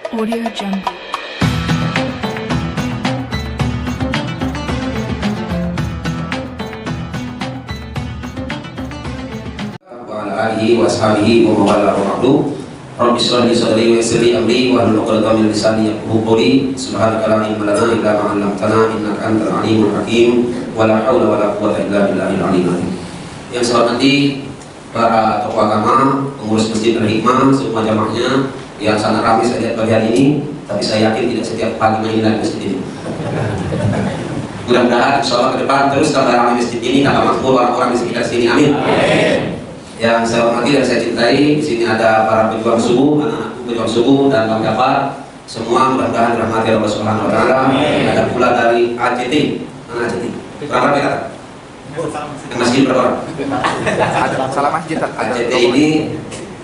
Audio Jungle. Wa ala alihi wa ashabihi wa mawala wa ba'du. Rabbi shrah li sadri wa yassir li amri wa hlul 'uqdatam min lisani yafqahu qawli. Subhanaka la ilma lana illa ma 'allamtana innaka antal alimul hakim. Wa la haula wa la quwwata illa billahil aliyyil azim. Yang saya hormati para tokoh agama, pengurus Masjid Al-Hikmah, semua jamaahnya yang sangat ramai saya lihat pagi hari ini, tapi saya yakin tidak setiap pagi mainan masjid ini. Mudah-mudahan insya Allah ke depan terus tambah ramai masjid ini, tambah makmur orang-orang di sekitar sini. Amin. Yang saya hormati dan saya cintai, di sini ada para pejuang subuh, anak-anakku pejuang subuh dan Bang Jafar, semua mudah-mudahan dirahmati Allah Subhanahu Wa Taala. Ada pula dari ACT, mana ACT? Berapa kita? Masjid berapa? Salah masjid. ACT ini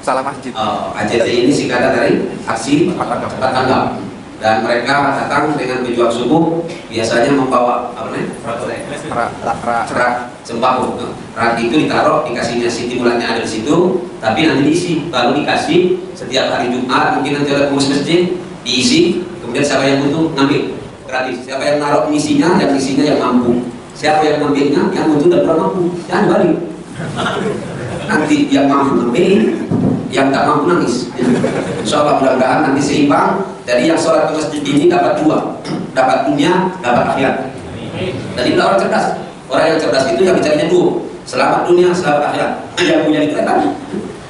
Salah masjid. ACT ini singkatan dari aksi cepat tanggap, dan mereka datang dengan tujuan subuh, biasanya membawa apa namanya? Rak sembako. Rak itu ditaruh, dikasihnya stimulannya ada di situ, tapi nanti diisi, baru dikasih setiap hari Jumat, mungkin nanti oleh pengurus masjid diisi, kemudian siapa yang butuh ngambil gratis. Siapa yang naruh isinya dan isinya yang mampu. Siapa yang ngambilnya, yang butuh dan kurang mampu, jangan balik. Nanti yang mampu ngambil, yang tak mampu nangis. Insya Allah mudah-mudahan nanti seimbang. Jadi yang sholat ke masjid ini dapat dua, dapat dunia, dapat akhirat. Jadi orang cerdas. Orang yang cerdas itu yang bicaranya dua, selamat dunia, selamat akhirat. Yang punya itu kan,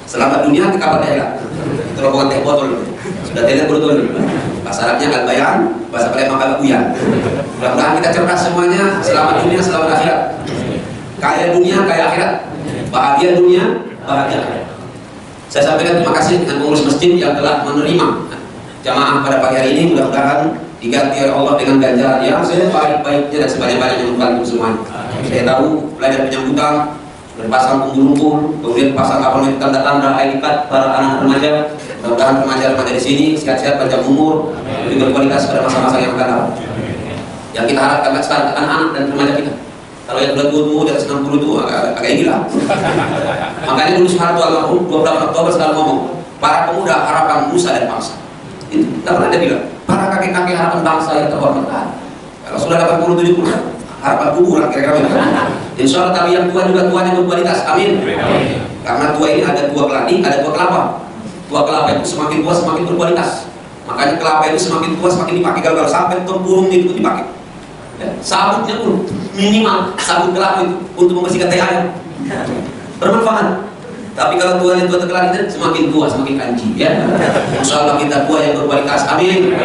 selamat dunia, kabar akhirat. Itu rombongan teh botol. Sudah tidak betul. Bahasa Arabnya al-bayan, bahasa Palembang al-buyan. Mudah-mudahan kita cerdas semuanya. Selamat dunia, selamat akhirat. Kaya dunia, kaya akhirat. Bahagia dunia, bahagia akhirat. Saya sampaikan terima kasih dengan pengurus masjid yang telah menerima jamaah pada pagi hari ini. Mudah-mudahan diganti oleh Allah dengan ganjaran yang sebaik-baiknya dan sebanyak-banyaknya membantu semuanya. Saya tahu belajar penyambutan, berpasang kumpul-kumpul, kemudian pasang tanda-tanda ID card para anak remaja. Mudah-mudahan remaja-remaja di sini sehat-sehat, panjang umur, lebih berkualitas pada masa-masa yang akan datang. Yang kita harapkan sekarang anak-anak dan remaja kita. Kalau yang udah tua di atas 60 itu agak gila. Makanya dulu Soeharto almarhum 28 Oktober selalu ngomong, para pemuda harapan Nusa dan bangsa. Itu tidak pernah dia bilang, para kakek-kakek harapan bangsa yang terhormat. Kalau sudah 80-70 harapan kuburan kira-kira. Insya Allah tapi yang tua juga tuanya berkualitas. Amin. Karena tua ini ada tua keladi, ada tua kelapa. Tua kelapa itu semakin tua semakin berkualitas. Makanya kelapa itu semakin tua semakin dipakai. Kalau sampai tempurung itu dipakai. Ya, sabutnya pun minimal sabut kelapa itu untuk membersihkan teh ayam, bermanfaat. Tapi kalau tua yang tua terkelar itu semakin tua semakin kanji. Ya, insya Allah kita tua yang berkualitas. Amin.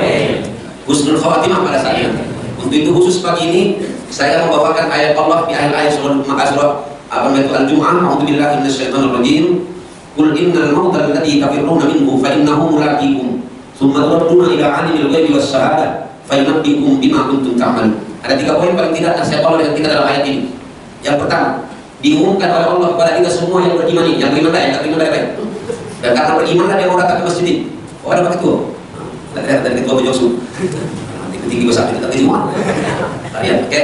Husnul khawatimah pada saat ini. Untuk itu khusus pagi ini saya membawakan ayat Allah di akhir ayat surah Al-Jumu'ah. A'udzubillahi minasyaitonirrajim. Qul innal mauta alladzi tafirruna minhu fa innahu mulaqikum. Tsumma turadduna ila 'alimil ghaibi was syahadah fa yunabbi'ukum bima kuntum ta'malun. Ada 3 poin paling tidak nasihat Allah dengan kita dalam ayat ini. Yang pertama, diumumkan oleh Allah kepada kita semua yang beriman ini, yang beriman yang beriman lain. Dan karena berimanlah dia mau datang ke masjid ini. Oh ada pakai tua. Dari ketua Bejosu. Tinggi besar kita semua. Kalian, oke?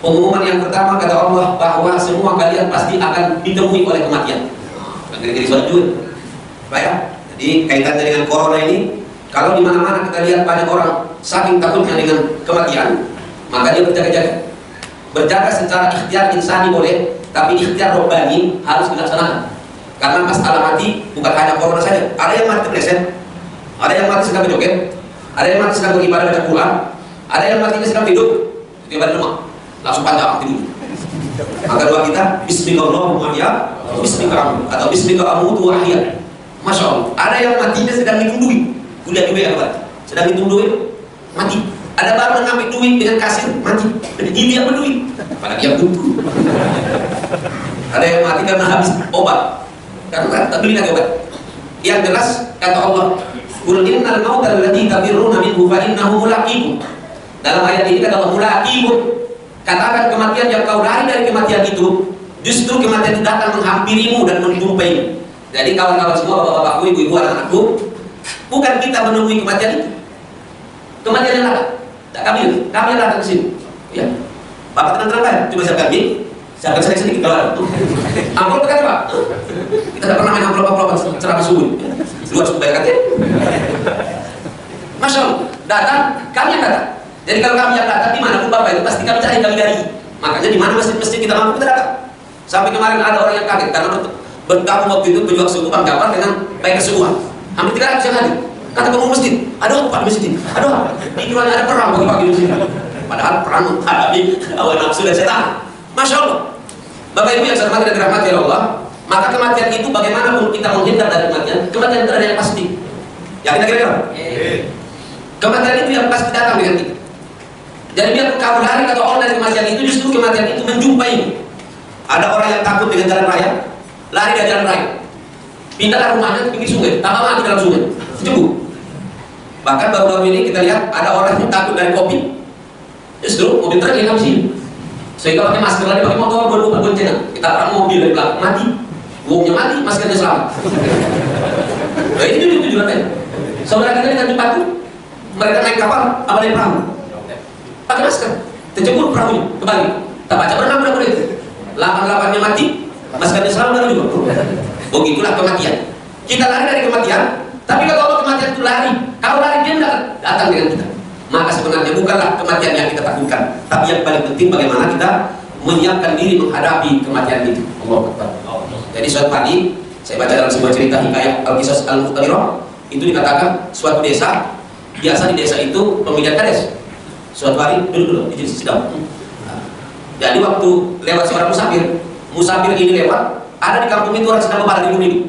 Pengumuman yang pertama kata Allah bahwa semua kalian pasti akan ditemui oleh kematian. Jadi surat juga. Baik. Jadi kaitannya dengan corona ini. Kalau di mana-mana kita lihat banyak orang saking takutnya dengan kematian, maka dia berjaga-jaga. Berjaga secara ikhtiar insani boleh, tapi ikhtiar robbani harus dilaksanakan. Karena masalah mati bukan hanya corona saja. Ada yang mati terpleset, ada yang mati sedang berjoget, ada yang mati sedang beribadah baca Quran, ada yang matinya sedang tidur, ibadah rumah, langsung panjang tidur. Maka doa kita Bismillahirrahmanirrahim, Bismillah atau Bismillah amutu wa ahya. Masya Allah. Ada yang matinya sedang ditungguin. Kuliah juga ya kawan, sedang hitung duit, mati. Ada baru ngambil duit dengan kasir, mati. Jadi dia berduit, apalagi yang butuh. Ada yang mati karena habis obat, karena tak beli lagi obat. Yang jelas kata Allah, Qul innal mauta alladzi tafirruna minhu fa innahu mulaqikum. Dalam ayat ini kata Allah mulaqikum. Katakan kematian yang kau lari dari kematian itu, justru kematian itu datang menghampirimu dan menjumpaimu. Jadi kawan-kawan semua, bapak-bapakku, ibu-ibu, anak-anakku, bukan kita menemui kematian itu. Kematian yang datang. Tak kami yang datang ke sini. Ya. Bapak tenang-tenang kan? Coba siapkan ini. Siapkan sedikit kalau ada. Amplop kan Pak? Kita tak pernah main amplop-amplopan ceramah subuh. Luar subuh banyak kan? Masya Allah, datang, kami yang datang. Jadi kalau kami yang datang, dimanapun Bapak itu pasti kami cari, kami dari. Makanya di mana masjid-masjid kita mampu kita datang. Sampai kemarin ada orang yang kaget karena bergabung waktu itu berjuang suku Bang Jafar dengan baik kesukuan. Hampir 300 yang hadir. Kata pengurus masjid, ada apa Pak di masjid ini? Ada apa? Dikiranya ada perang pagi-pagi di masjid. Padahal perang menghadapi hawa nafsu dan setan. Masya Allah. Bapak Ibu yang saya hormati dan dirahmati oleh Allah, maka kematian itu bagaimanapun kita menghindar dari kematian itu ada yang pasti. Yakin kira-kira? Kematian itu yang pasti datang dengan kita. Jadi biar kamu lari atau orang dari kematian itu, justru kematian itu menjumpai. Ada orang yang takut dengan jalan raya, lari dari jalan raya, pindahlah rumahnya ke pinggir sungai, tambah mati dalam sungai, jebuk. Bahkan baru-baru ini kita lihat ada orang yang takut dari kopi, justru mobil truk yang sini, sehingga pakai masker lari pakai motor berdua boncengan, kita perang mobil dari belakang mati, uangnya mati, maskernya selamat. Nah ini juga tujuannya. Saudara kita di Tanjung Batu, mereka naik kapal, apa naik perahu, pakai masker, terjebur perahunya, kembali, tak baca berenang berapa menit. 8-8-nya mati, maskernya selamat juga. Begitulah kematian. Kita lari dari kematian, tapi kalau kematian itu lari, kalau lari dia tidak datang dengan kita. Maka sebenarnya bukanlah kematian yang kita takutkan, tapi yang paling penting bagaimana kita menyiapkan diri menghadapi kematian itu. Allahu Akbar. Jadi suatu pagi saya baca dalam sebuah cerita hikayat Al-Qisas Al-Muqtadirah, itu dikatakan suatu desa, biasa di desa itu pemilihan kades. Suatu hari dulu di sidang. Jadi waktu lewat seorang musafir ini lewat, ada di kampung itu orang sedang berbalah di bumi.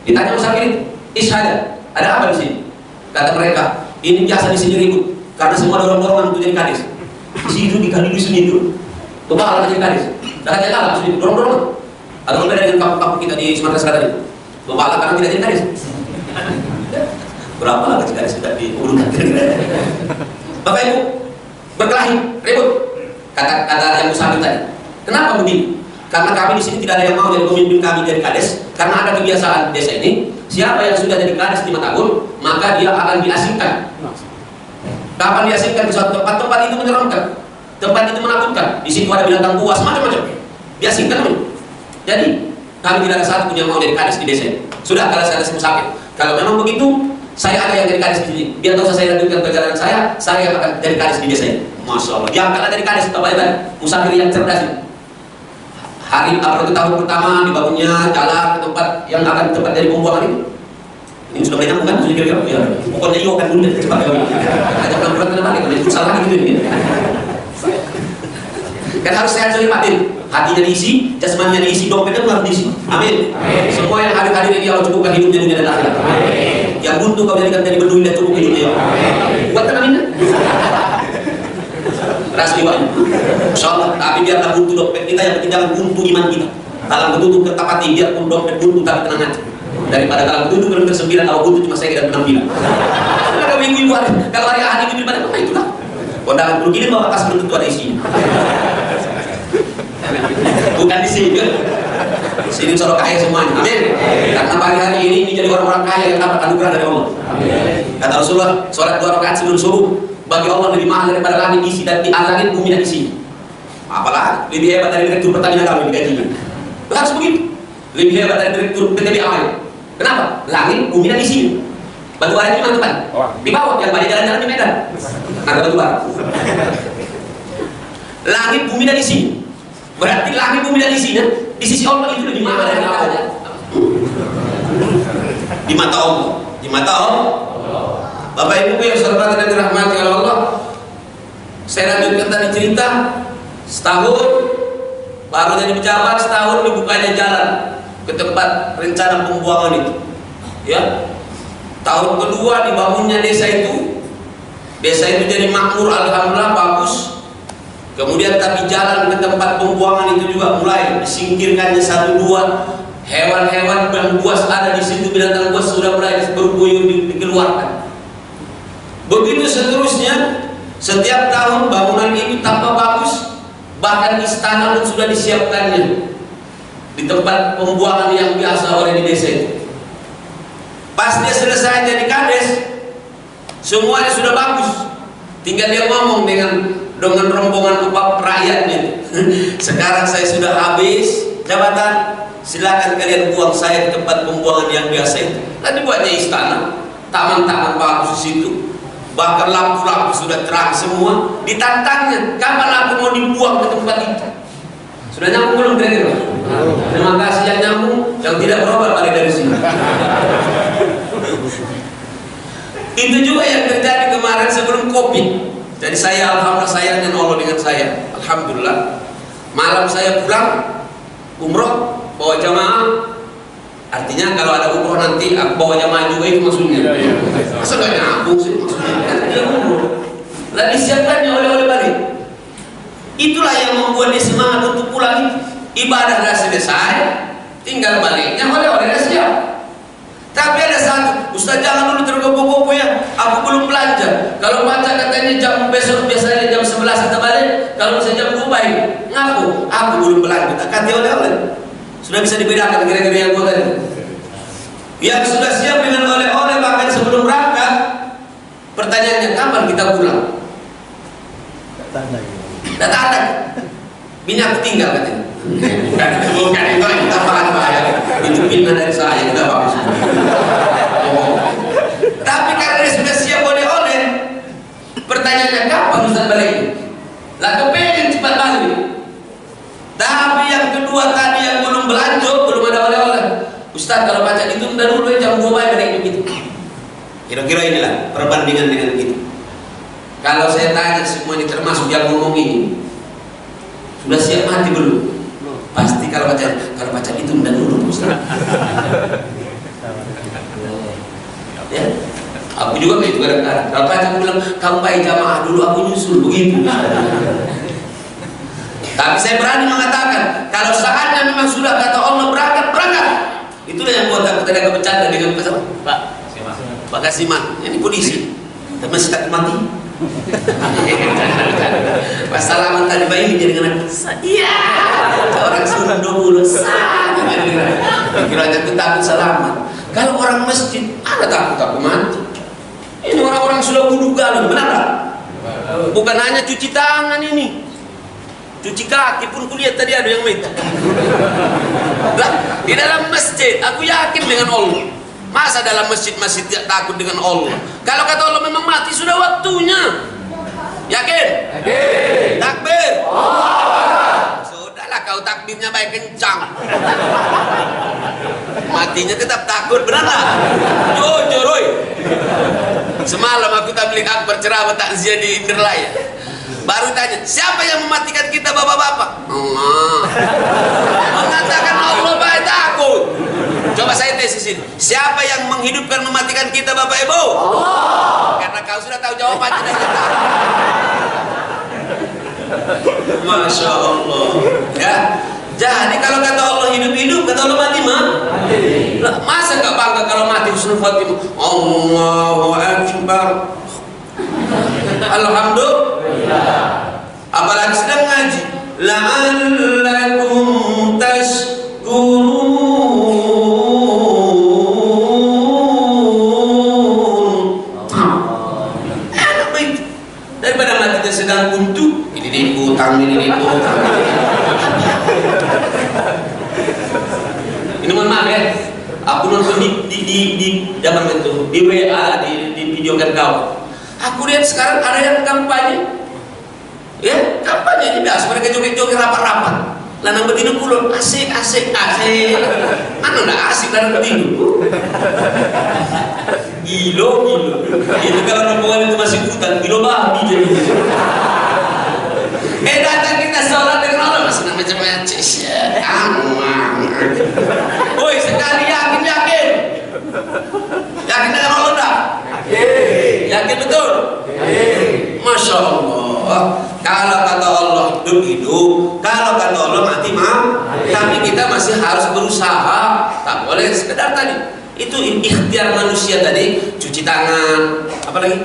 Ditanya musafir itu, "Ishada, ada apa di sini?" Kata mereka, "Ini biasa di sini ribut, karena semua dorong-dorongan untuk jadi kades. Di situ di kali dusun itu, berbalah jadi kades. Dah jalan itu dorong-dorongan. Ada berbeda dengan kampung-kampung kita di Sumatera Selatan itu, berbalah karena tidak jadi kades. Berapa lah kades sudah diurutkan? Bapak Ibu berkelahi, ribut. Kata yang musafir tadi, kenapa begini? Karena kami di sini tidak ada yang mau jadi pemimpin kami dari kades, karena ada kebiasaan desa ini, siapa yang sudah jadi kades 5 tahun, maka dia akan diasingkan. Kapan diasingkan di suatu tempat itu menyeramkan, tempat itu menakutkan, di situ ada binatang buas, macam-macam, diasingkan. Jadi kami tidak ada satu pun yang mau jadi kades di desa ini. Sudah kalau saya musafir, kalau memang begitu, saya ada yang jadi kades di sini. Biar tahu saya lanjutkan perjalanan saya yang akan jadi kades di desa ini. Masya Allah, yang kalah dari kades itu musafir yang cerdas itu. Hari itu tahun pertama dibangunnya jalan ke tempat yang akan tempat dari pembuangan itu. Ini sudah banyak bukan? Sudah kira-kira? Ya. Pokoknya iya kan dulu cepat. Ajak pelan-pelan ke depan, kalau itu salah gitu ini. Kan harus sehat dari batin, hatinya diisi, jasmaninya diisi, dompetnya harus diisi. Amin. Semua yang hadir ini Allah cukupkan hidupnya dunia dan akhirat. Yang buntu kau jadikan jadi berdui dan cukup hidupnya. Buat amin. Rasmi wajib. Insyaallah, tapi biarlah buntu dompet kita, yang penting jangan buntu iman kita. Dalam bertutup ketapati, biarpun dompet buntu tapi tenang aja. Daripada dalam bertutup kilometer 9, kalau buntu cuma saya dan penampilan. Kalau minggu hari, kalau hari ahad itu pada apa itulah. Kondangan perlu gini bawa tas belum tentu ada isinya. Bukan di sini kan? Sini solo kaya semuanya. Amin. Karena pagi hari ini jadi orang-orang kaya yang dapat anugerah dari Allah. Kata Rasulullah, sholat 2 rakaat sebelum subuh bagi Allah lebih mahal daripada langit isi dan di langit bumi dan isi. Apalah lebih hebat dari direktur Pertamina kami gajinya. Harus begitu. Lebih hebat dari direktur PTB awal. Kenapa? Langit bumi dan isi. Batu bara itu teman-teman. Di bawah yang banyak jalan-jalan di Medan. Ada batu bara. Langit bumi dan isi. Berarti langit bumi dan isinya di sisi Allah itu lebih mahal dari awalnya. Di mata Allah. Di mata Allah. Bapak Ibu yang saya hormati dan dirahmati oleh Allah, saya lanjutkan tadi cerita. Setahun baru jadi pejabat, setahun dibukanya jalan ke tempat rencana pembuangan itu. Ya, tahun kedua dibangunnya desa itu. Desa itu jadi makmur, alhamdulillah bagus. Kemudian tapi jalan ke tempat pembuangan itu juga mulai disingkirkannya 1-2 hewan-hewan yang buas ada di situ, binatang buas sudah mulai berbuyur dikeluarkan. Begitu seterusnya, setiap tahun bangunan ini tambah bagus, bahkan istana pun sudah disiapkannya di tempat pembuangan yang biasa oleh di desa itu. Pas dia selesai jadi kades, semuanya sudah bagus, tinggal dia ngomong dengan rombongan rakyatnya. Sekarang saya sudah habis jabatan, silakan kalian buang saya ke tempat pembuangan yang biasa itu. Nanti buatnya istana, taman-taman bagus di situ. bahkan lampu-lampu sudah terang semua. Ditantangnya, kapan aku mau dibuang ke tempat itu? Sudah nyambung belum kira-kira? Terima kasih yang nyambung, yang tidak berobat balik dari sini. Itu juga yang terjadi kemarin sebelum Covid. Jadi saya alhamdulillah, saya dan Allah dengan saya, alhamdulillah. Malam saya pulang umroh bawa jamaah. Artinya kalau ada umroh nanti aku bawa jamaah juga, itu maksudnya. Masa gak nyambung sih maksudnya? Kan dia umroh, lah disiapkannya oleh-oleh balik. Itulah yang membuat dia semangat untuk pulang. Ibadah dah selesai, tinggal baliknya oleh-oleh dah siap. Tapi ada satu, Ustaz jangan dulu tergopoh-gopoh ya, aku belum belanja. Kalau baca katanya jam besok biasanya jam 11 kita balik, kalau bisa jam 2 baik. Ngaku, aku belum belanja. Tak kata oleh-oleh. Sudah bisa dibedakan kira-kira yang buat tadi. Yang sudah siap dengan oleh-oleh bahkan sebelum berangkat, pertanyaannya kapan kita pulang? Datang ada. Bini aku tinggal katanya. Bukan itu yang kita bahaya. Itu pindah dari saya, kita bagus. Tapi karena dia sudah siap oleh-oleh, pertanyaannya kapan Ustaz balik? Lah kepengen cepat balik. Tapi yang kedua tadi yang belum belanja, belum ada oleh-oleh. Ustaz kalau baca itu udah dulu jam 2 balik begitu. Kira-kira inilah perbandingan dengan kita. Kalau saya tanya semua ini termasuk yang ngomong ini, sudah siap mati belum? Pasti kalau baca itu udah dulu Ustaz. Ya, aku juga begitu kadang-kadang. Kalau baca aku bilang kamu baik jamaah dulu, aku nyusul begitu. Tapi saya berani mengatakan kalau saatnya memang sudah kata Allah berangkat. Itulah yang buat aku tadi bercanda dengan Pak Kasiman. Ini polisi, tapi masih tak mati. Pas salaman tadi bayi jadi dengan iya, orang Sunda dulu kira-kira itu takut salaman. Kalau orang masjid ada takut mati. Ini orang-orang sudah wudhu galon, benar tak? Bukan hanya cuci tangan ini, cuci kaki pun kulihat tadi ada yang minta. Di dalam masjid, aku yakin dengan Allah. Masa dalam masjid-masjid tidak takut dengan Allah? Kalau kata Allah memang mati, sudah waktunya. Yakin? Yakin. Takbir. Sudahlah kau takbirnya baik kencang. Matinya tetap takut, benar tak? Jujur, oi. Semalam aku tabligh akbar ceramah takziah di Indralaya. Baru tanya, siapa yang mematikan kita bapak-bapak? Allah. Mengatakan Allah baik takut. Coba saya tes di sini. Siapa yang menghidupkan mematikan kita bapak ibu? Allah. Karena kau sudah tahu jawabannya. Masya Allah. Ya. Jadi kalau kata Allah hidup-hidup, kata Allah mati mati. Masa gak bangga kalau mati husnul khotimah? Allahu Akbar. Alhamdulillah. Apalagi sedang ngaji. La'allakum tashkurun. Enak baik. Daripada mati sedang buntu, ini diputang, ini diputang. Ini mohon maaf ya. Aku nonton di zaman itu di WA, di video kan kau. Aku lihat sekarang ada yang kampanye, ya kampanye ini biasa mereka joget-joget rapat-rapat. Lanang betina kulon asik. Mana ndak asik lanang betina? Gilo. Itu kalau rombongan itu masih hutan, gilo babi jadi. Datang kita sholat dengan Allah masih macam-macam ya. Woi sekali yakin dengan Allah dah. Yakin betul? Masya Allah. Kalau kata Allah hidup, kalau kata Allah mati. Tapi kita masih harus berusaha. Tak boleh sekedar tadi. Itu ikhtiar manusia tadi, cuci tangan, apa lagi?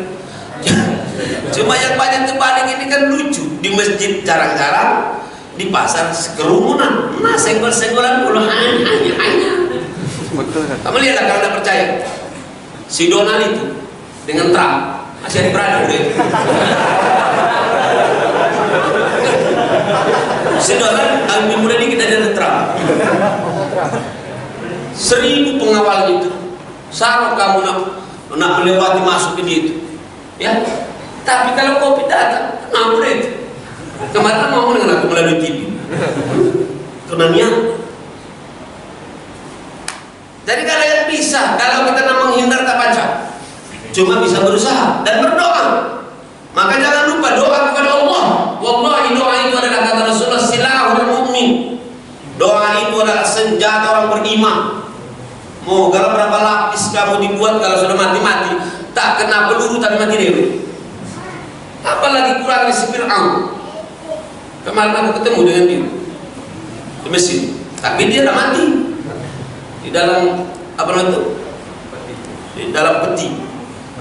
Cuma yang banyak terbalik ini kan lucu. Di masjid jarang-jarang, di pasar kerumunan. Nah senggol-senggolan puluh hanya. Kamu lihatlah kalau anda percaya. Si Donald itu dengan Trump masih ada berada deh. Si Donald lebih muda dikit dari Trump. 1000 pengawal itu. Sama kamu nak melewati masuk ke dia itu. ya. Tapi kalau COVID datang, kenapa itu? Kemarin ngomong dengan aku melalui TV. Kenanya. Jadi kalian bisa, kalau kita nak menghindar tak baca, cuma bisa berusaha dan berdoa. Maka jangan lupa doa kepada Allah. Wallahi doa itu adalah kata Rasulullah silahul mu'min. Doa itu adalah senjata orang beriman. Mau kalau berapa lapis kamu dibuat kalau sudah mati-mati, tak kena peluru tapi mati dewe. Apalagi kurangnya si Fir'aun. Kemarin aku ketemu dengan dia di Mesir, tapi dia dah mati di dalam apa namanya itu? Di dalam peti,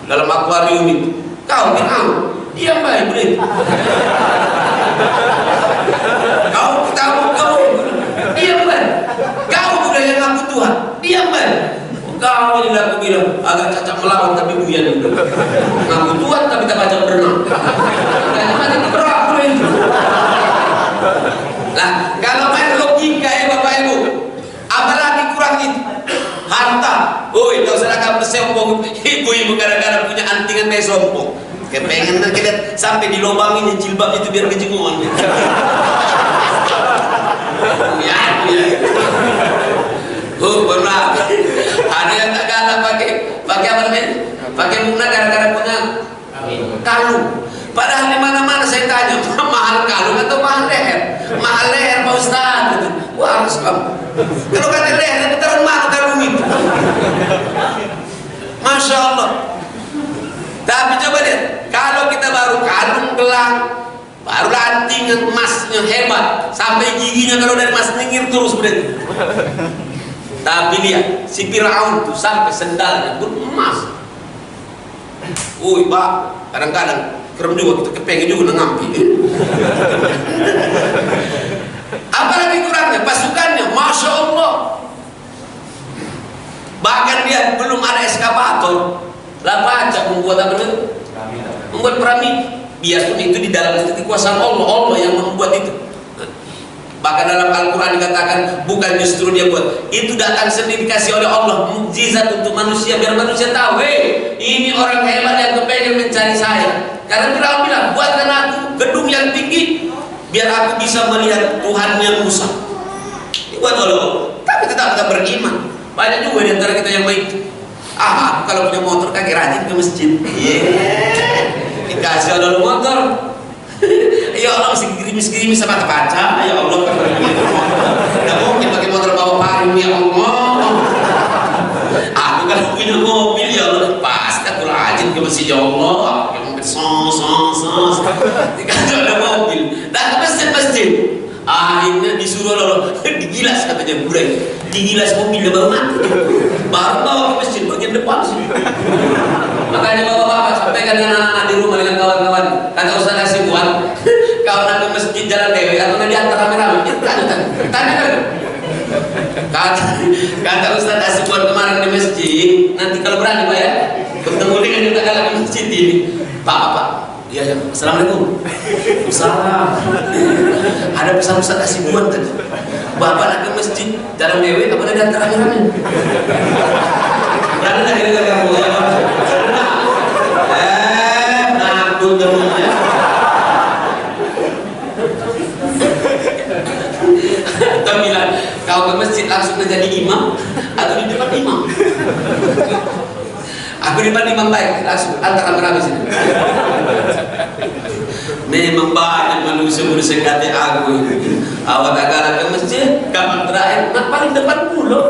dalam akuarium itu. Kau Fir'aun, diam baik boleh. Kau diam baik. Kau juga yang ngaku Tuhan, diam baik. Kau ini aku bilang agak cacat melawan tapi buyan juga. Ngaku Tuhan tapi tak baca berenang. Dan mati berat boleh itu. Nah, kalau main logika ya Bapak Ibu, apalagi kurang itu harta. Oi, tak usah kamu sombong. Ibu-ibu kadang-kadang punya antingan kayak sombong. Kepengen kita sampai dilobangin jilbab itu biar kejenguan. Ya. Pernah ada yang tak kalah pakai apa namanya? Pakai mukna gara-gara punya kalung. Padahal di mana-mana saya tanya, mahal kalung atau mahal leher? Mahal leher Pak Ustaz. Wah, harus kamu. Kalau kata leher, beneran mahal kalung itu. Masya Allah. Tapi coba lihat, kalau kita baru kalung gelang, baru lantingan emasnya hebat, sampai giginya kalau dari emas nengir terus berarti. Tapi lihat, si Fir'aun tuh sampai sendalnya pun emas. Woi Pak, kadang-kadang keren juga kita kepengen juga ngambil. Apalagi kurangnya pasukannya, Masya Allah. Bahkan dia belum ada eskavator, lah baca membuat apa itu? Membuat piramid. Biarpun itu di dalam kekuasaan Allah, Allah yang membuat itu. Bahkan dalam Al-Quran dikatakan bukan justru dia buat, itu datang sendiri dikasih oleh Allah, mukjizat untuk manusia biar manusia tahu, ini orang hebat yang kepengen mencari saya. Karena Fir'aun bilang, buatkan aku gedung yang tinggi biar aku bisa melihat Tuhannya Musa. Dibuat oleh Allah, tapi tetap kita beriman. Banyak juga di antara kita yang baik. Aku kalau punya motor kaki rajin ke masjid. Dikasih oleh motor. Ya Allah masih gerimis-gerimis sama kaca. Ya Allah tidak mungkin pakai motor bawa payung. Ya Allah, aku kalau punya mobil ya Allah pasti aku rajin ke masjid. Ya Allah, aku mungkin dikasih oleh mobil dan ke masjid. Akhirnya disuruh Allah digilas, katanya burai, digilas mobilnya baru mati, baru bawa ke masjid bagian depan sih. Makanya bapak-bapak sampaikan dengan anak-anak di rumah dengan kawan-kawan, kata Ustaz Hasibuan, kalau nak ke masjid jalan dewe atau nak diantar rame-rame, tanya. Kata Ustaz Hasibuan kemarin di masjid, nanti kalau berani Pak ya, bertemu dengan kita kalau di masjid ini, Pak. Iya, ya. Assalamualaikum. Salam. Ada pesan Ustaz Hasibuan tadi. Bapak nak ke masjid jalan dewe apa nak diantar rame-rame? Berani tak kira-kira kamu ya? Takut temunya. Atau bilang kau ke masjid langsung menjadi imam atau di depan imam? Aku di depan imam baik, langsung antar rame-rame sini. Memang banyak manusia kata aku ini. Awak tak kalah ke masjid, kapan terakhir nak paling depan pulau.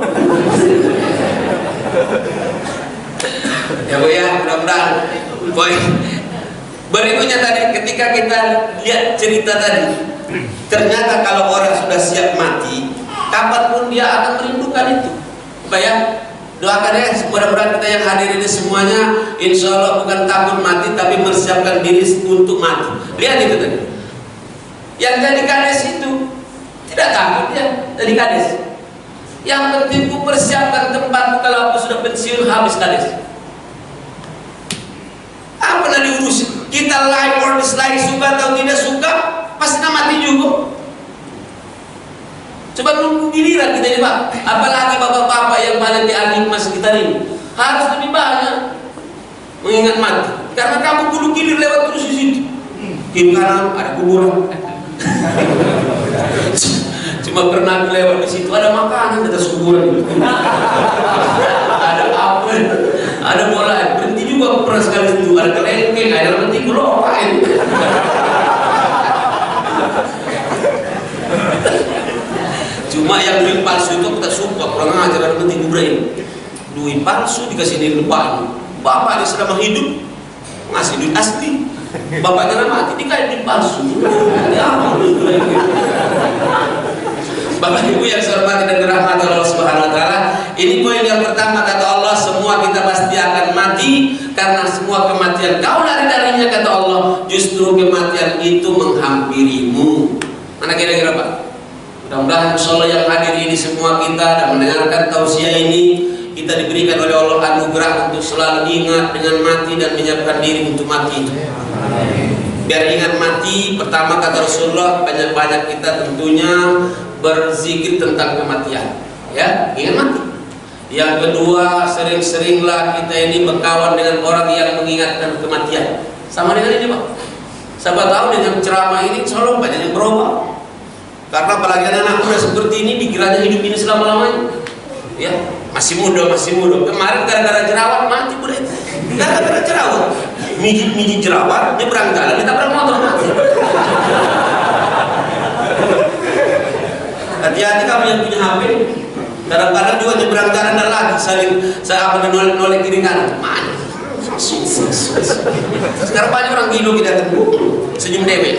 Ya Bu ya, mudah-mudahan. Poin berikutnya tadi ketika kita lihat cerita tadi, ternyata kalau orang sudah siap mati, kapanpun dia akan merindukan itu. Pak ya, doakan ya, mudah-mudahan kita yang hadir ini semuanya insya Allah bukan takut mati tapi mempersiapkan diri untuk mati. Lihat itu tadi, yang jadi kades itu tidak takut ya jadi kades. Yang penting ku persiapkan tempatmu kalau aku sudah pensiun habis kades. Apa nak diurusin? Kita like or dislike, suka atau tidak suka, pasti nak mati juga. Coba nunggu giliran kita ini Pak. Apalagi bapak-bapak yang paling di ahli mas kita ini harus lebih banyak. mengingat mati. Karena kamu bulu kiri lewat terus di situ. Kiri kanan ada kuburan. Cuma pernah lewat di situ ada makanan di atas kuburan. Ada apa? Ada bola. Berhenti juga pernah sekali itu. Ada kelengkeng, ada berhenti gulok. Cuma yang duit palsu itu kita support, kurang ajar, ada penting kuburan. Duit palsu dikasih nilai lebaran. Bapak dia selama hidup ngasih duit asli, bapaknya mati dikasih duit palsu. Bapak Ibu yang saya hormati dan dirahmati Allah Subhanahu wa taala, ini poin yang pertama, kata Allah, semua kita pasti akan mati, karena semua kematian kau lari darinya, kata Allah, justru kematian itu menghampirimu. Mana kira-kira Pak? Mudah-mudahan insyaallah yang hadir ini semua kita dan mendengarkan tausiah ini, kita diberikan oleh Allah anugerah untuk selalu ingat dengan mati dan menyiapkan diri untuk mati. Biar ingat mati, pertama kata Rasulullah, banyak-banyak kita tentunya berzikir tentang kematian, ya, ingat mati. Yang kedua, sering-seringlah kita ini berkawan dengan orang yang mengingatkan kematian. Sama dengan ini Pak, siapa tahu dengan ceramah ini selalu banyak yang berubah. Karena apalagi anak muda seperti ini pikirannya hidup ini selama-lamanya, ya, masih muda. Kemarin gara-gara jerawat mati muda itu, gara-gara jerawat, mijit jerawat, nyebrang jalan, ditabrak motor mati. Hati-hati kamu yang punya HP, kadang-kadang juga nyebrang jalan dan lagi saya nolek kiri kanan, mana? Sekarang banyak orang gila kita senyum dewe.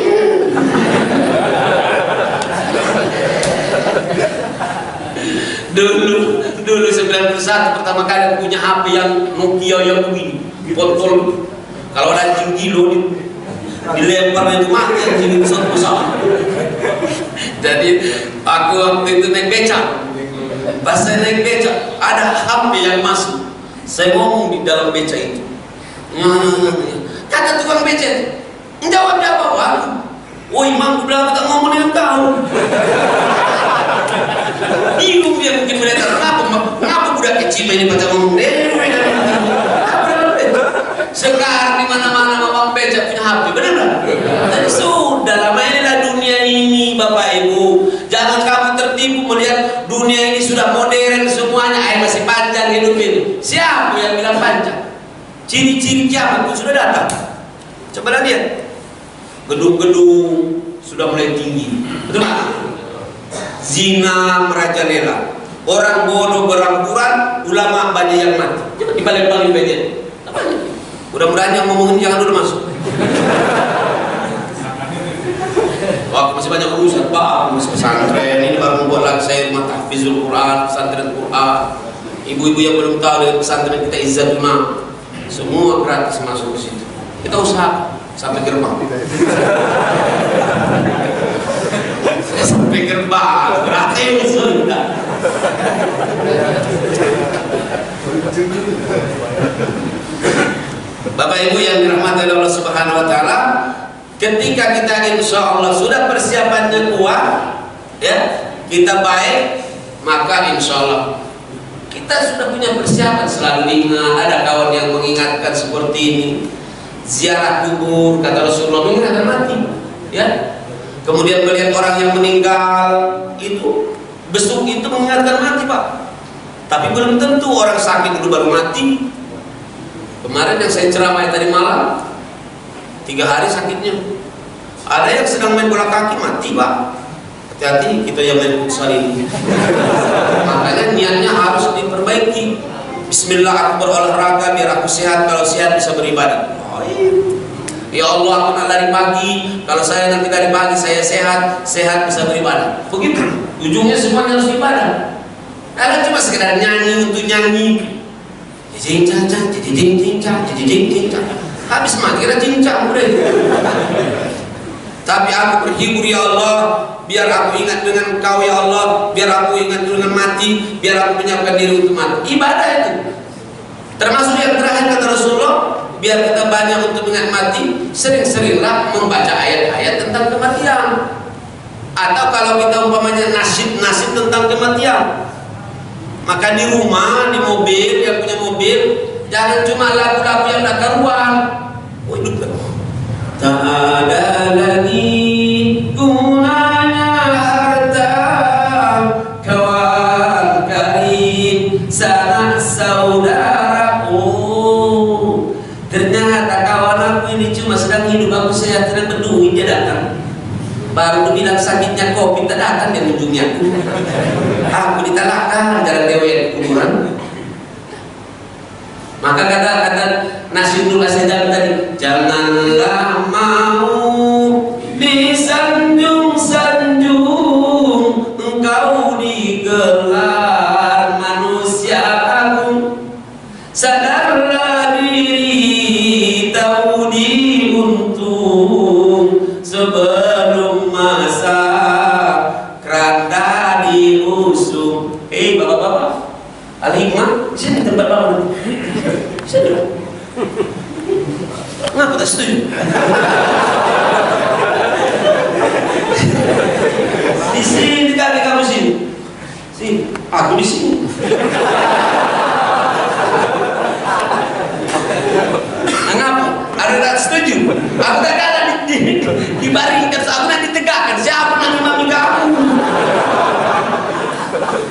Dulu 91 pertama kali punya HP yang Nokia yang begini, pol-pol. Kalau ada anjing gilo dilempar itu mati anjing itu satu-satu. Jadi aku waktu itu naik becak. Pas saya naik becak ada HP yang masuk. Saya ngomong di dalam becak itu. Kata tukang becak, jawab apa? Woi mampu bilang kita ngomong dengan kau. Bingung dia mungkin melihat kenapa budak kecil ini baca ngomong sekarang di mana-mana mamang becak punya HP, benar nggak? Jadi sudah lama inilah dunia ini Bapak Ibu. Jangan kamu tertipu melihat dunia ini sudah modern semuanya, masih panjang hidup ini. Siapa yang bilang panjang? Ciri-ciri kiamat itu sudah datang. Coba lihat, gedung-gedung sudah mulai tinggi, betul nggak? Zina merajalela, orang bodoh berangkuran, ulama banyak yang mati. Coba dibalik-balik aja. Mudah-mudahan yang ngomongin jangan dulu masuk. Wah, masih banyak urusan Pak, masih pesantren ini baru membuat lagi saya rumah tahfizul Quran, pesantren Quran. Ibu-ibu yang belum tahu dari pesantren kita Izzatuna, semua gratis masuk ke situ. Kita usaha sampai gerbang. Sampai gerbang gratis sudah. Bapak Ibu yang dirahmati oleh Allah Subhanahu wa taala, ketika kita insya Allah sudah persiapannya kuat, ya, kita baik, maka insya Allah kita sudah punya persiapan. Selalu ingat, ada kawan yang mengingatkan seperti ini, ziarah kubur, kata Rasulullah, mengingatkan mati, ya. Kemudian melihat orang yang meninggal, itu besuk itu mengingatkan mati Pak. Tapi belum tentu orang sakit dulu baru mati. Kemarin yang saya ceramah tadi malam 3 hari sakitnya. Ada yang sedang main bola kaki mati Pak. Hati-hati kita yang main futsal ini. Makanya niatnya harus diperbaiki. Bismillah, aku berolahraga biar aku sehat, kalau sehat bisa beribadah. Ya Allah, aku nak lari pagi, kalau saya nanti lari pagi saya sehat, sehat bisa beribadah. Begitu. Ujungnya semuanya harus ibadah. Kalau cuma sekedar nyanyi untuk nyanyi, cincang, habis mati kira cincang udah. Tapi aku berhibur ya Allah, biar aku ingat dengan Engkau ya Allah, biar aku ingat dengan mati, biar aku menyiapkan diri untuk mati. Ibadah itu. Termasuk yang terakhir kata Rasulullah, biar kita banyak untuk mengingat mati, sering-seringlah membaca ayat-ayat tentang kematian. Atau kalau kita umpamanya nasib tentang kematian, maka di rumah, di mobil, yang punya mobil, jangan cuma lagu-lagu yang tak baru saya tidak peduli dia datang. Baru bilang sakitnya COVID tak datang dia ujungnya. Aku ditalakkan jalan dewa yang kuburan. Maka kata Nasyidullah saya tadi, janganlah mau disanjung-sanjung engkau digelar manusia agung. Sadarlah diri tahu diuntung sebelum masa keranda diusung. Bapak-bapak Al-Hikmah, sini tempat bapak. Sini. Ngapa tak setuju? Di sini kali kamu sini. Sini, aku di sini. Ngapa? Ada tak setuju? Aku tak ada dibaringkan, aku nanti tegakkan. Siapa nanti mami kamu?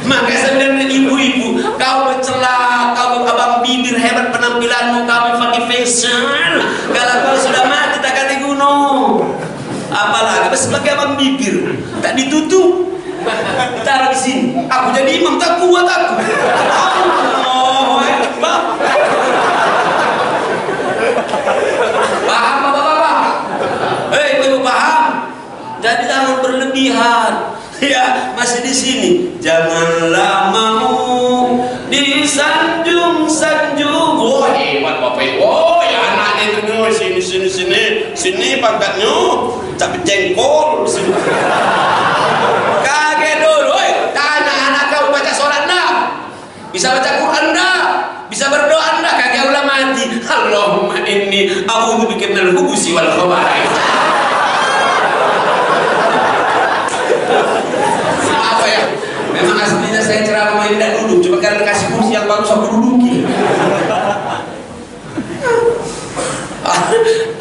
Maka saya bilang ibu-ibu, kau mencela, kau abang bibir hebat penampilanmu, kau pakai fashion. Kalau kau sudah mati tak kata gunung. Apalagi sebagai abang bibir tak ditutup, taruh di sini. Aku jadi imam tak kuat aku. Allahu Akbar. Paham bapak-bapak? Ibu paham? Jadi jangan berlebihan. Ya, masih di sini. Janganlah mau disanjung-sanjung. Oh, hebat bapak. Oh, ya anaknya itu sini pangkatnya. Tapi jengkol. Kaget dulu. Tanya anak kau baca sholat enggak? Bisa baca Quran enggak? Bisa berdoa enggak? Kagak ulah mati. Allahumma inni a'udzu bika minal khubusi wal khaba'ith. Apa ya? Memang aslinya saya ceramah ini tidak duduk, cuma karena kasih kursi yang bagus aku duduki.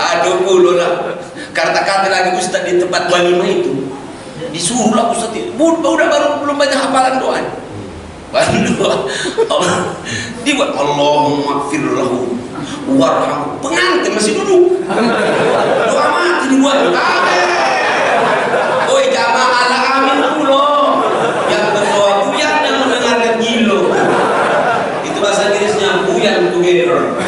Aduh puluh lah. Kata-kata lagi Ustaz di tempat walimah itu, disuruh lah Ustaz. Udah baru belum banyak hafalan doa. Baru doa. Dibuat Allahumma firlahu warham. Pengantin masih duduk. Doa mati dibuat. Oi jamaah ala amin dulu. Yang berdoa buyang yang mendengarkan gilo. Itu bahasa Inggrisnya buyang together.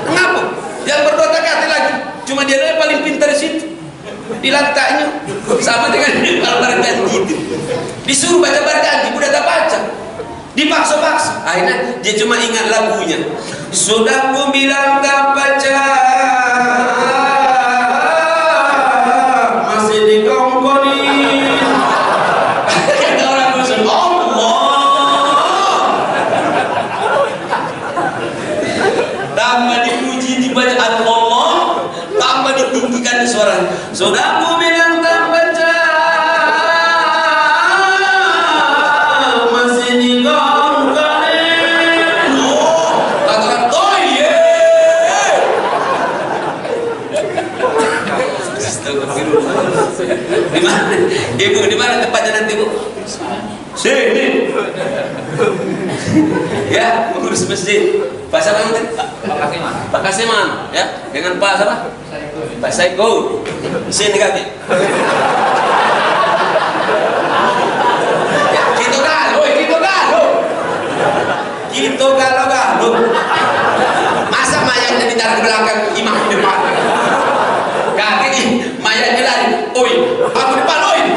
Kenapa? Yang berdoa tak kata lagi. Cuma dia yang paling pintar di situ. Di lantainya sama dengan al-barganti itu. Disuruh baca barganti, udah tak baca. Dipaksa-paksa. Akhirnya dia cuma ingat lagunya. Sudah ku bilang tak baca. Suara sudah ku bilang tak baca masih digongkarin. Katakan toye. Di mana ibu, di mana tempatnya nanti bu? Sini ya, mengurus masjid. Pak siapa nanti? Pak Kasiman ya, dengan Pak siapa? Pak Saiko. Sini kaki. Ya, gitu galo. Masa mayatnya ditaruh ke belakang, imam di depan. Kaki nih, mayatnya lari. Oi, aku depan, oi.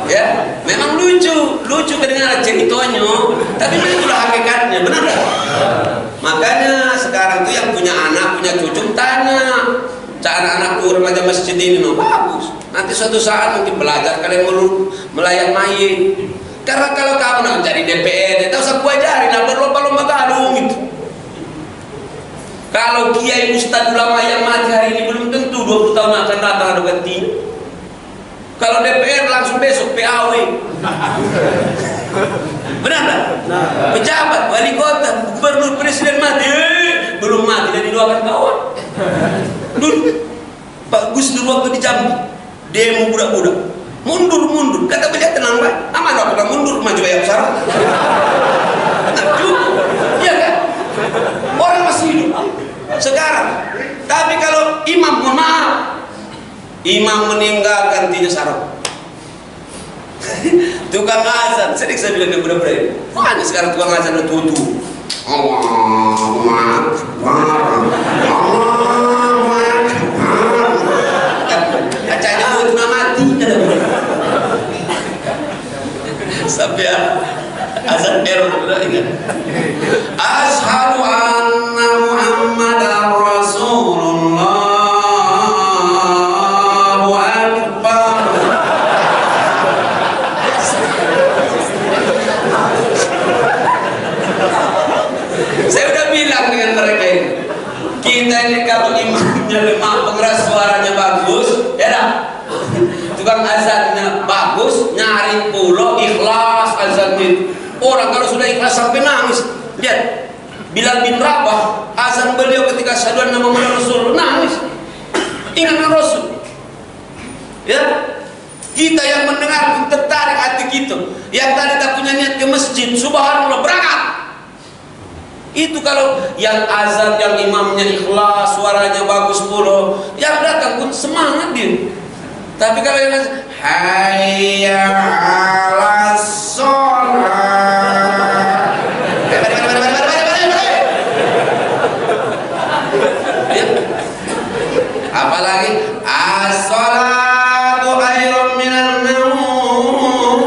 Ya, memang lucu kedengaran ceritanya, tapi itulah hakikatnya, benar tak? Makanya sekarang tuh yang punya anak, punya cucu tanya, anak-anakku remaja masjid ini bagus. Nanti suatu saat mungkin belajar kalian melayan mayit. Karena kalau kamu nak jadi DPR, tak usah ku ajarin, berlomba-lomba galung gitu. Kalau kiai ustadz ulama yang mati hari ini belum tentu 20 tahun akan datang ada gantinya. Kalau DPR langsung besok PAW. Benar tak? Pejabat, wali kota, gubernur, presiden mati, belum mati dan didoakan kawan. Dulu Pak Gus Dur waktu di Jambi demo budak-budak, mundur, kata beliau tenang baik, aman apa mundur, maju ayam sarang. Benar juga, iya kan? imam meninggal gantinya sarung. Tukang azan, sering saya bilang budak-budak ini, mana sekarang tukang azan udah tutu. Kacanya mau tengah mati kan? Sampai azan error udah ingat. Asyhadu anna Muhammadar Rasulullah. Saya udah bilang dengan mereka ini, kita ini kalau imamnya lemah, pengeras suaranya bagus, ya dah. Tukang azannya bagus, nyari pulau ikhlas azan itu. Orang kalau sudah ikhlas sampai nangis, lihat Bilal bin Rabah, azan beliau ketika asyhadu anna Muhammadar Rasulullah, nangis. Ingat Rasul. Ya, kita yang mendengar tertarik hati kita. Yang tadi tak punya niat ke masjid, subhanallah, berangkat. Itu kalau yang azan, yang imamnya ikhlas, suaranya bagus pula, yang datang pun semangat dia. Tapi kalau yang hayya 'alas shalah, apalagi as-shalatu khairun minan naum,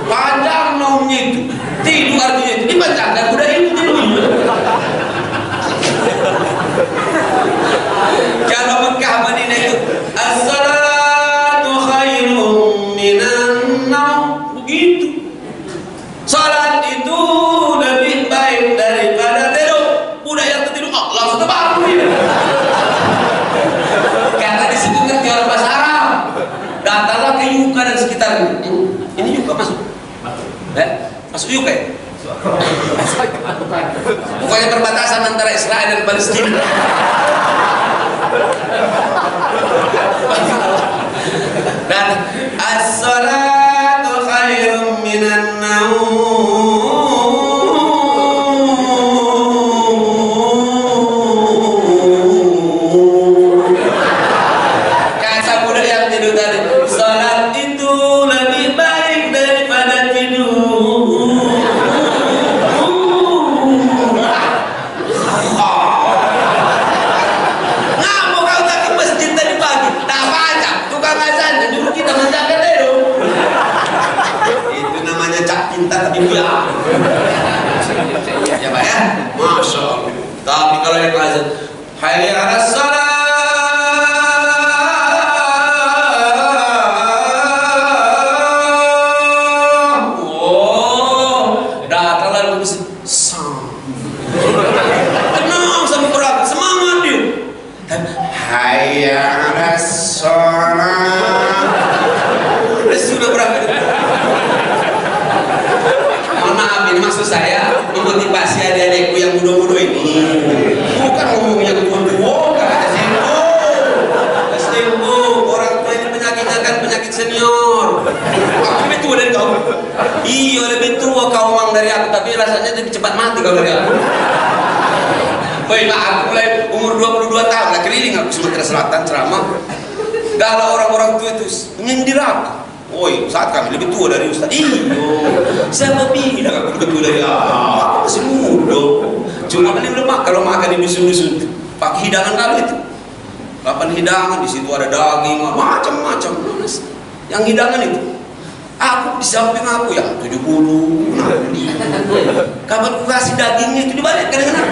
panjang naumnya itu, tidur artinya itu dibacakan udah itu tidur. Kalau Mekah Madinah itu as-salatu khairun minan naum, begitu. Salat itu lebih baik daripada tidur. Udah yang tertidur langsung terbangun dia. Karena di situ ngerti orang bahasa Arab. Datanglah ke Yuka dan sekitarnya. Ini Yuka masuk. Masuk Yuka ya? Pokoknya perbatasan antara Israel dan Palestina. Dan as-salatu khairun minan naum. Kata budak yang tidur tadi, salat itu lebih baik daripada tidur. Ngapa kau tak ke masjid tadi pagi? Tak baca, tukang azan, dulu kita menjaga dulu. Itu namanya cak pinta tapi biar. Ya Pak ya? Masya Allah. Tapi kalau yang azan, hayya 'alas shalah. Tenang sama Quran, semangat dia. Hayya 'alas shalah. Sudah berapa? Mohon maaf, ini maksud saya memotivasi adik-adikku yang muda-muda ini. Bukan ngomongnya tua-tua, kata Simbo. Orang tua ini penyakitnya kan penyakit senior. Aku lebih tua dari kau. Iya, lebih tua kau mang dari aku, tapi rasanya lebih cepat mati kau dari aku. Baik, aku mulai umur 22 tahun lah keliling aku Sumatera Selatan ceramah. Kalau orang-orang tua itu menyindir aku. Woi, saat kami lebih tua dari Ustaz. Iyo, siapa bilang aku lebih tua dari aku? Masih muda. Cuma ini lemak kalau makan di dusun-dusun. Pakai hidangan kali itu. Kapan hidangan di situ ada daging, macam-macam. Yang hidangan itu. Aku di samping aku yang 70. Kapan aku kasih dagingnya itu dibalik kadang-kadang.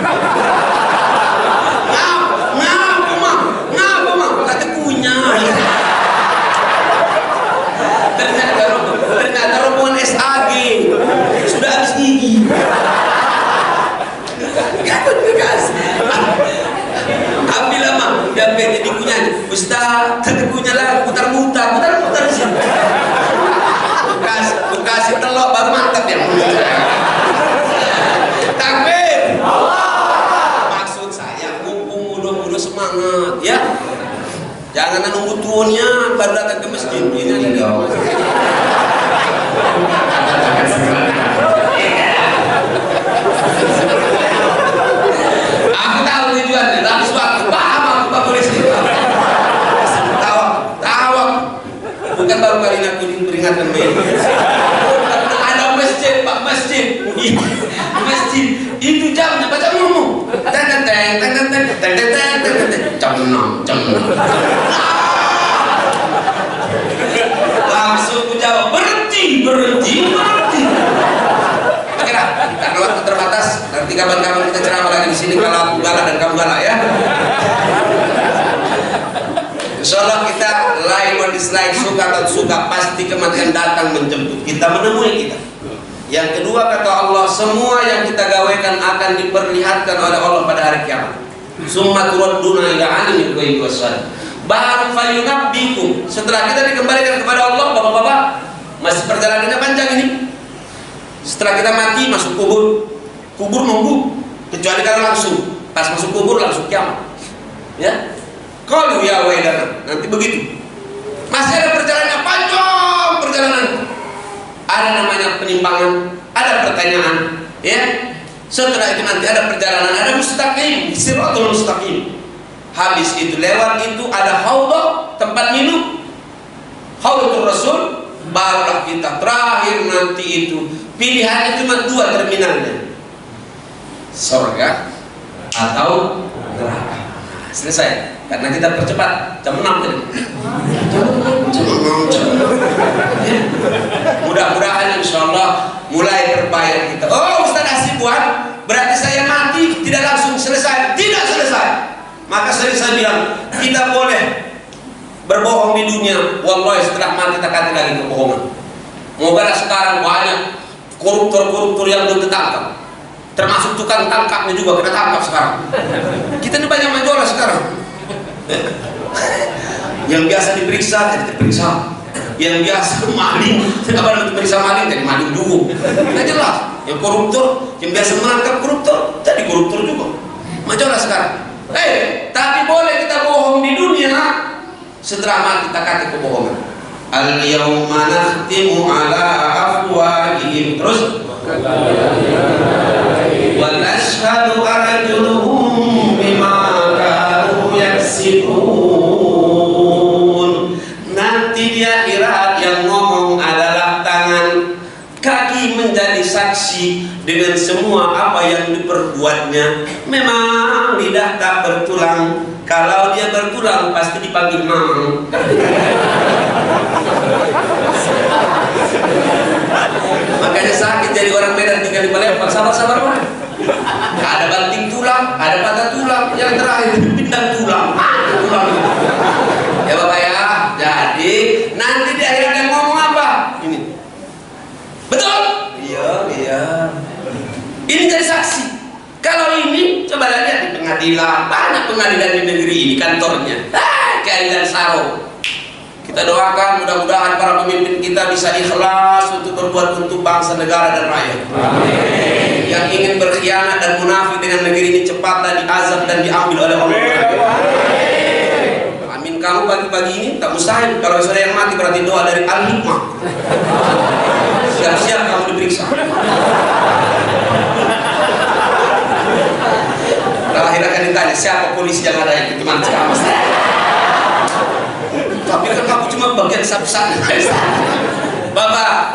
Ngapa mah? Kata kunyah. Ternyata rombongan SAG sudah habis gigi. Ambil lama, dan jadi kunyahnya. Ustaz, tadi kunyah lah, putar-putar di sini. Kasih telur baru mantap ya. Takbir. Maksud saya mumpung muda-muda semangat ya. Jangan nunggu tuanya baru datang ke masjid. Ini ada. Aku tahu tujuan ingatkan begini. Ada masjid, Pak, masjid. Masjid. Itu jamnya baca ngomong. Jam 6. Langsung ku jawab, berhenti. Kira, karena waktu terbatas. Nanti kapan-kapan kita ceramah lagi di sini kalau aku galak dan kamu galak ya. Insyaallah kita like or dislike, suka atau suka, pasti kematian datang menjemput kita, menemui kita. Yang kedua kata Allah, semua yang kita gawekan akan diperlihatkan oleh Allah pada hari kiamat. Summa turadduna ila alimil ghaibi wasyahada. Baru fayunabbikum. Setelah kita dikembalikan kepada Allah, Bapak-bapak, masih perjalanannya panjang ini. Setelah kita mati masuk kubur. Kubur nunggu, kecuali kalau langsung pas masuk kubur langsung kiamat. Ya. Kalau ya wailana, nanti begitu. Masih ada perjalanan panjang, perjalanan. Ada namanya penimbangan, ada pertanyaan, ya. Setelah itu nanti ada perjalanan, ada mustaqim, siratul mustaqim. Habis itu lewat itu ada haudah, tempat minum. Haudatul Rasul, barulah kita terakhir nanti itu. Pilihannya cuma 2 terminalnya. Surga atau neraka. Selesai. Karena kita percepat jam 6 tadi. Mudah-mudahan insyaallah mulai berbayar kita. Oh, Ustaz Hasibuan, berarti saya mati tidak langsung selesai. Tidak selesai. Maka saya bilang, kita boleh berbohong di dunia. Wallahi setelah mati tak ada lagi kebohongan. Moga sekarang banyak koruptor-koruptor yang belum tertangkap. Termasuk tukang tangkapnya juga kena tangkap sekarang. Kita ini banyak menjual sekarang. Yang biasa diperiksa jadi diperiksa. Yang biasa maling, apa diperiksa maling jadi maling juga. Nah jelas. Yang koruptor, yang biasa menangkap koruptor jadi koruptor juga. Majulah sekarang. Tapi boleh kita bohong di dunia. Setelah mati kita kata kebohongan. Al-yawma nakhtimu ala afwahihim. Terus wa nashhadu arjuluhum bima kanu yaksibun. Nanti di akhirat yang ngomong adalah tangan, kaki menjadi saksi dengan semua apa yang diperbuatnya. Memang lidah tak bertulang, kalau dia bertulang pasti dipanggil mamang. Makanya sakit jadi orang Medan tinggal di Palembang, sabar-sabar Pak. Ada banting tulang, ada patah tulang, yang terakhir pindah tulang. Tulang. Ya Bapak ya, jadi nanti di akhirat yang ngomong apa? Ini. Betul? Iya. Ini jadi saksi. Kalau ini coba lihat di pengadilan, banyak pengadilan di negeri ini kantornya. Keadilan Saro. Kita doakan mudah-mudahan para pemimpin kita bisa ikhlas untuk berbuat untuk bangsa, negara dan rakyat. Amin. Yang ingin berkhianat dan munafik dengan negeri ini cepatlah diazab dan diambil oleh Allah. Amin. Kamu pagi-pagi ini tak mustahil. Kalau sudah yang mati berarti doa dari Al-Hikmah. Siap-siap kamu diperiksa. Terakhir akan ditanya siapa polisi yang ada yang teman kamu. Tapi kan kamu cuma bagian satu-satu. Bapak,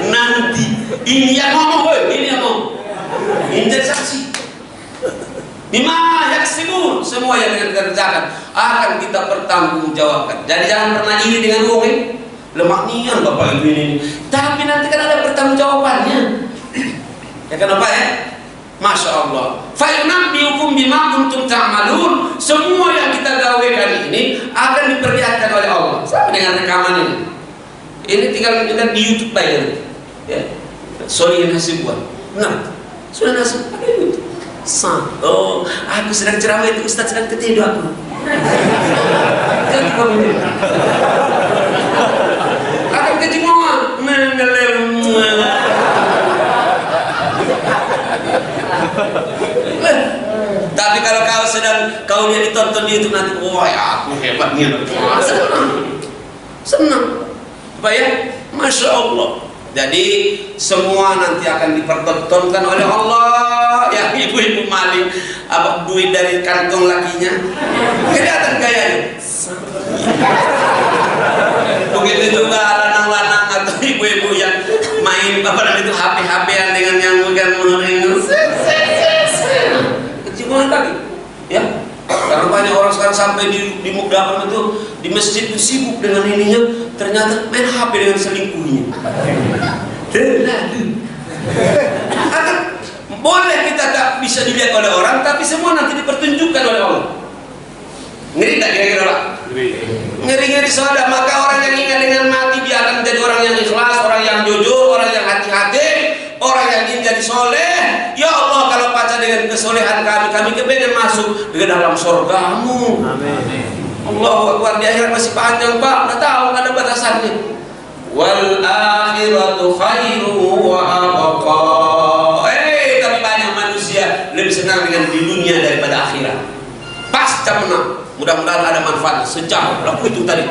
nanti ini yang ngomong, ini yang ngomong. Ini jadi saksi. Bima yaksibun, semua yang kita kerjakan akan kita pertanggungjawabkan. Jadi jangan pernah iri dengan uang. Lemak nian Bapak ini. Tapi nanti kan ada pertanggungjawabannya. Ya kenapa ya? Masya Allah. Fayunabbiukum bima kuntum ta'malun. Semua yang kita gawekan ini akan diperlihatkan oleh Allah. Sama dengan rekaman ini. Ini tinggal kita di YouTube aja. Ya. Solihin Hasibuan. Nah, sudah nasib ada YouTube. Oh, aku sedang ceramah itu Ustaz sedang ketidur aku. Jadi kamu ini. Akan kejimoan. Tapi kalau kau lihat ditonton di YouTube nanti, wah ya aku hebatnya, senang, apa ya, Masya Allah. Jadi semua nanti akan dipertontonkan oleh Allah. Ya ibu-ibu maling apa duit dari kantong lakinya, kelihatan gayanya. Begitu juga sampai di Mukdapur itu di masjid itu sibuk dengan ininya, ternyata main HP dengan selingkuhnya. Boleh kita tak bisa dilihat oleh orang, tapi semua nanti dipertunjukkan oleh Allah. Ngeri tak kira-kira Pak? Ngeri-ngeri saudara. Maka orang yang ingat dengan mati dia akan menjadi orang yang ikhlas, orang yang jujur, orang yang hati-hati, orang yang ingin jadi soleh. Ya Allah, kalau baca dengan kesolehan kami kepengen masuk ke dalam surgamu. Amin. Allahu Akbar. Di akhirat masih panjang Pak, nggak tahu, nggak ada batasannya. Wal akhiratu khairu wa abqa. Tapi banyak manusia lebih senang dengan di dunia daripada akhirat. Pasca menang. Mudah-mudahan ada manfaat sejauh laku itu tadi.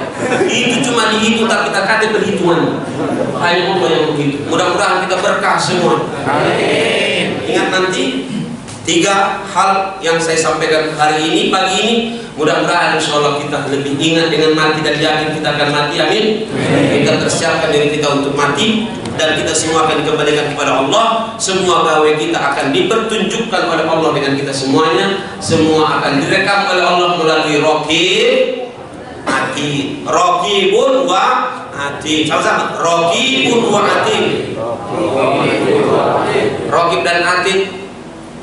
Itu cuma dihitung, tapi kita kata perhitungan. Hanya Allah yang begitu. Mudah-mudahan kita berkah semua. Amin. Ingat nanti 3 hal yang saya sampaikan hari ini, pagi ini. Mudah-mudahan insyaallah kita lebih ingat dengan mati dan yakin kita akan mati. Amin. Kita persiapkan diri kita untuk mati dan kita semua akan dikembalikan kepada Allah. Semua gawe kita akan dipertunjukkan oleh Allah dengan kita semuanya. Semua akan direkam oleh Allah melalui Raqib Atid. Raqibun wa Atid. Sama-sama. Raqibun wa Atid. Raqib dan Atid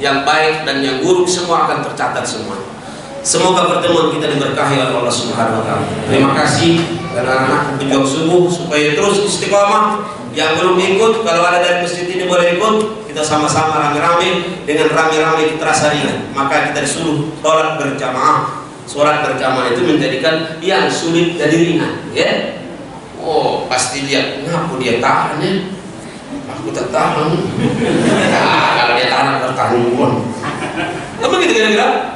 yang baik dan yang buruk semua akan tercatat semua. Semoga pertemuan kita diberkahi oleh Allah Subhanahu wa taala. Terima kasih anak-anak pejuang subuh supaya terus istiqomah. Yang belum ikut, kalau ada dari masjid ini boleh ikut. Kita sama-sama rame-rame, dengan rame-rame kita rasa ringan. Maka kita disuruh sholat berjamaah. Sholat berjamaah itu menjadikan yang sulit jadi ringan, ya. Oh, pasti lihat, kenapa dia tahan ya? Aku tak tahan. Kalau dia tahan, bertahan duluan. Apa gitu kira-kira?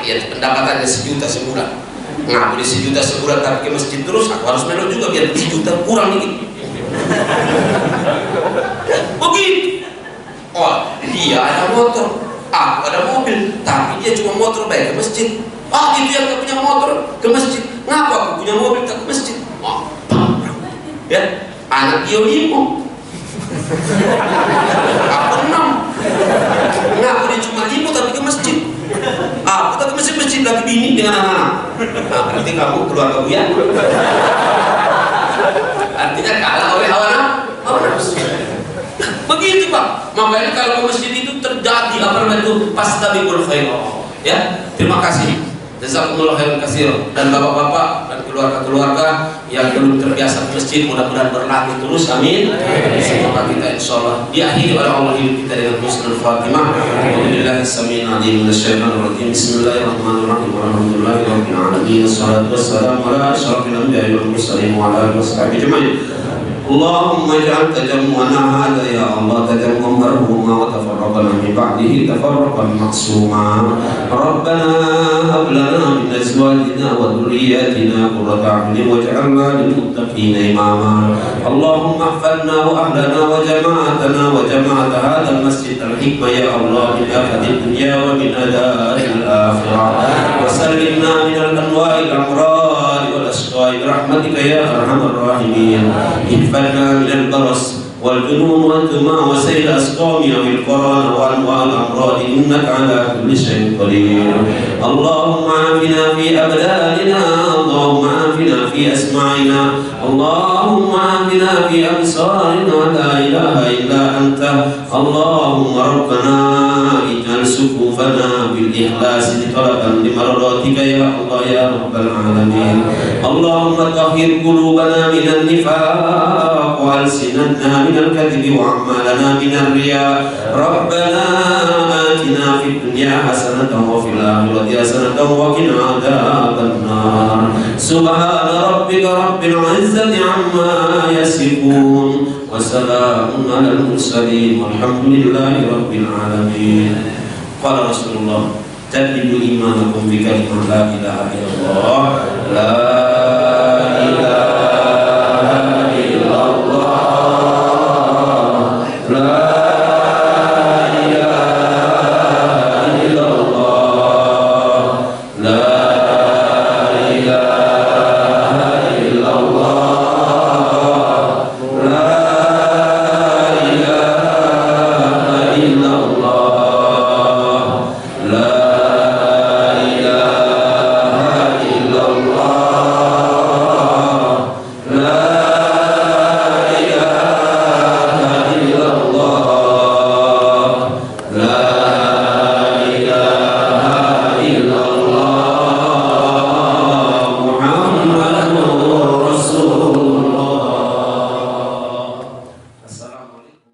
Dia pendapatannya 1 juta sebulan. Ngapa dia 1 juta sebulan tapi ke masjid terus? Aku harus melo juga biar 1 juta kurang dikit. Begitu. Oh, dia ada motor, aku ada mobil, tapi dia cuma motor baik ke masjid. Itu yang gak punya motor ke masjid. Ngapa aku punya mobil tak ke masjid? Ya, anak dia 5, aku 6. Ngapa dia cuma 5 tapi ke masjid? Aku tak ke masjid lagi bini dengan anak-anak. Berarti kamu keluarga Buya. Artinya kalah oleh hawa nafsu. Begitu Pak. Makanya kalau ke masjid itu terjadi apa namanya itu fastabiqul khairat. Ya, terima kasih. Jazakumullah khairan katsira. Dan bapak-bapak dan keluarga-keluarga yang belum terbiasa ke masjid mudah-mudahan berlatih terus. Amin. Semoga kita insyaallah diakhiri oleh Allah hidup kita dengan husnul khatimah. Alhamdulillah samil alim minasyaitonir rajim. Bismillahirrahmanirrahim. Alhamdulillahirabbil alamin. Wassalatu wassalamu ala asyrafil anbiya'i wal mursalin wa ala alihi washabihi ajma'in. اللهم اجعل تجمعنا هذا يا الله تجمعا مرحوما وتفرقنا من بعده تفرقا معصوما ربنا هب لنا من ازواجنا وذرياتنا قرة اعين واجعلنا للمتقين اماما اللهم احفظنا واهلنا وجماعتنا وجماعة هذا المسجد الحكمة يا الله من آفة الدنيا ومن عذاب الآخرة وسلمنا من الأنواع الأمراض والأشقاء برحمتك يا أرحم الراحمين احفظنا من البرص والجنون والدماء وسيل الأسقام والقرآن وأنواع الأمراض إنك على كل شيء قدير اللهم عافنا في أبداننا اللهم عافنا في أسماعنا اللهم عافنا في أبصارنا لا إله إلا أنت اللهم ربنا اجعل صفوفنا بالإخلاص طلبا لمرضاتك يا الله يا رب العالمين اللهم طهر قلوبنا من النفاق وألسنتنا من الكذب وأعمالنا من الرياء ربنا آتنا في الدنيا حسنة وفي الآخرة حسنة وقنا عذاب النار سبحان ربك رب العزة عما يصفون وسلام على المرسلين والحمد لله رب العالمين قال رسول الله جددوا إيمانكم بكلمة لا إله إلا الله لا إله